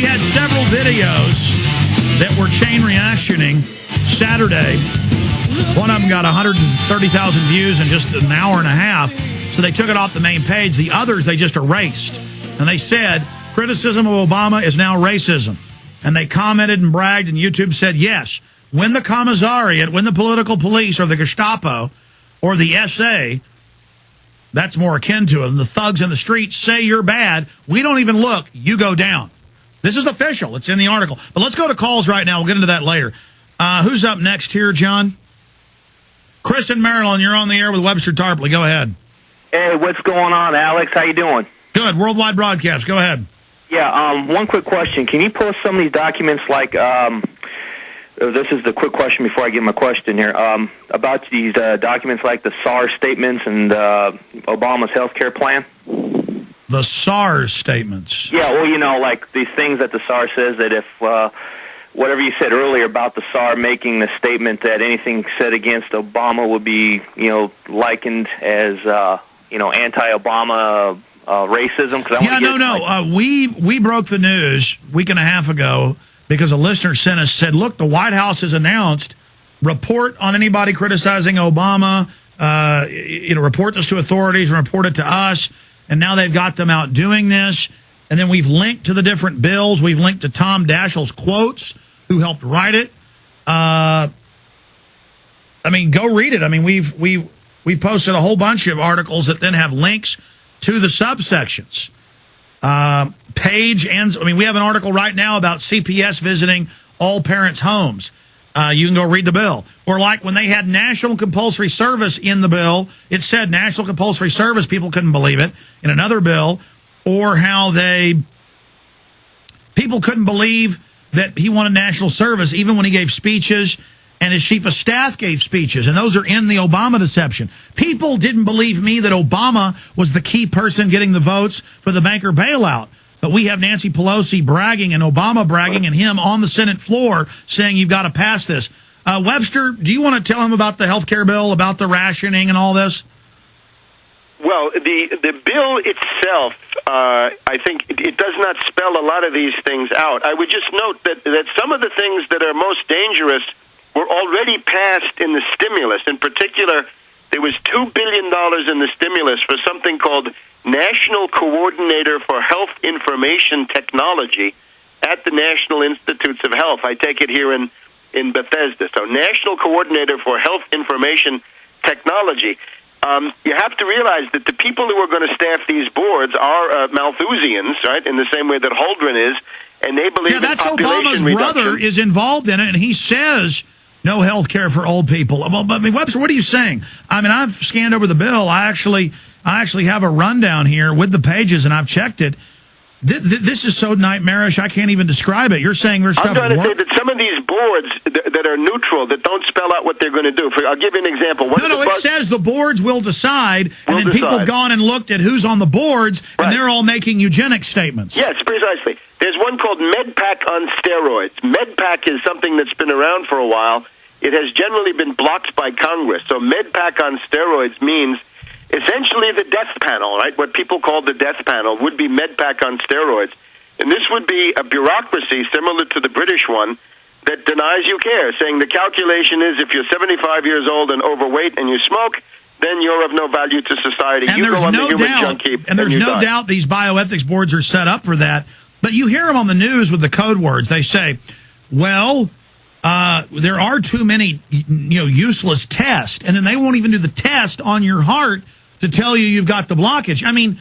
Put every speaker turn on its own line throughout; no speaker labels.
had several videos that were chain reactioning Saturday. One of them got 130,000 views in just an hour and a half, so they took it off the main page. The others they just erased. And they said, criticism of Obama is now racism. And they commented and bragged, and YouTube said, yes, when the commissariat, when the political police or the Gestapo or the SA, that's more akin to it, and the thugs in the streets say you're bad, we don't even look, you go down. This is official. It's in the article. But let's go to calls right now. We'll get into that later. Who's up next here, John? Chris in Maryland, you're on the air with Webster Tarpley. Go ahead.
Hey, what's going on, Alex? How you doing?
Good. Worldwide broadcast. Go ahead.
Yeah, one quick question. Can you post some of these documents like, this is the quick question before I get my question here, about these documents like the SARS statements and Obama's health care plan?
The SARS statements.
Yeah, well, you know, like these things that the SAR says that if, whatever you said earlier about the SAR making the statement that anything said against Obama would be, you know, likened as, you know, anti-Obama racism.
We broke the news a week and a half ago because a listener sent us, said, look, the White House has announced, report on anybody criticizing Obama, you know, report this to authorities and report it to us. And now they've got them out doing this. And then we've linked to the different bills. We've linked to Tom Daschle's quotes, who helped write it. I mean, go read it. I mean, we've posted a whole bunch of articles that then have links to the subsections. We have an article right now about CPS visiting all parents' homes. You can go read the bill. Or like when they had national compulsory service in the bill, it said national compulsory service, people couldn't believe it, in another bill. Or how people couldn't believe that he wanted national service even when he gave speeches and his chief of staff gave speeches. And those are in the Obama deception. People didn't believe me that Obama was the key person getting the votes for the banker bailout. But we have Nancy Pelosi bragging and Obama bragging and him on the Senate floor saying you've got to pass this. Webster, do you want to tell him about the health care bill, about the rationing and all this?
Well, the bill itself, I think it does not spell a lot of these things out. I would just note that some of the things that are most dangerous were already passed in the stimulus. In particular, there was $2 billion in the stimulus for something called National Coordinator for Health Information Technology at the National Institutes of Health. I take it here in Bethesda. So National Coordinator for Health Information Technology. You have to realize that the people who are going to staff these boards are Malthusians, right, in the same way that Holdren is, and they believe in population
Obama's
reduction.
brother is involved in it, and he says no health care for old people. Well, I mean, Webster, what are you saying? I mean, I've scanned over the bill. I actually have a rundown here with the pages, and I've checked it. This is so nightmarish, I can't even describe it. You're saying there's stuff...
I'm trying to say that some of these boards that are neutral, that don't spell out what they're going to do. I'll give you an example.
It says the boards will decide, and then people have gone and looked at who's on the boards, and they're all making eugenics statements.
Yes, precisely. There's one called MedPAC on steroids. MedPAC is something that's been around for a while. It has generally been blocked by Congress. So MedPAC on steroids means essentially the death panel, right? What people call the death panel would be MedPAC on steroids. And this would be a bureaucracy similar to the British one that denies you care, saying the calculation is if you're 75 years old and overweight and you smoke, then you're of no value to society.
And there's no doubt these bioethics boards are set up for that. But you hear them on the news with the code words. They say, well, there are too many, useless tests. And then they won't even do the test on your heart to tell you you've got the blockage. I mean,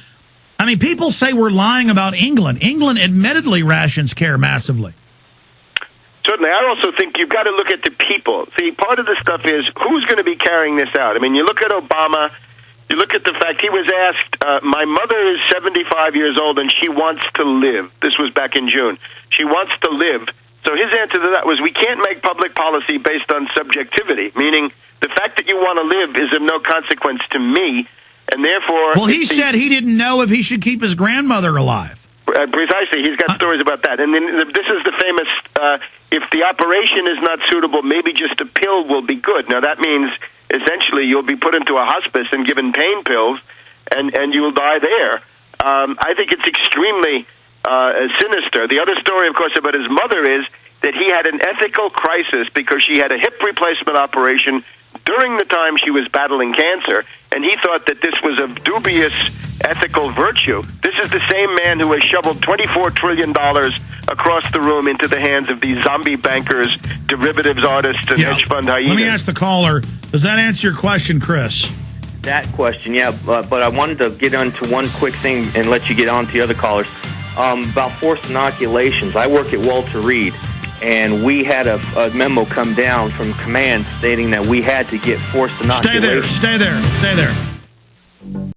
people say we're lying about England. England admittedly rations care massively.
Certainly. I also think you've got to look at the people. See, part of the stuff is who's going to be carrying this out. I mean, you look at Obama, you look at the fact he was asked, my mother is 75 years old and she wants to live. This was back in June. She wants to live. So his answer to that was, we can't make public policy based on subjectivity, meaning the fact that you want to live is of no consequence to me, and therefore...
Well, he said he didn't know if he should keep his grandmother alive.
Precisely. He's got stories about that. And then this is the famous, if the operation is not suitable, maybe just a pill will be good. Now, that means essentially you'll be put into a hospice and given pain pills, and you will die there. I think it's extremely sinister. The other story, of course, about his mother is that he had an ethical crisis because she had a hip replacement operation during the time she was battling cancer, and he thought that this was of dubious ethical virtue. This is the same man who has shoveled $24 trillion across the room into the hands of these zombie bankers, derivatives artists, and hedge fund hyenas.
Let me ask the caller, does that answer your question, Chris?
That question, yeah, but I wanted to get onto one quick thing and let you get on to the other callers. About forced inoculations. I work at Walter Reed, and we had a memo come down from command stating that we had to get forced inoculations.
Stay there.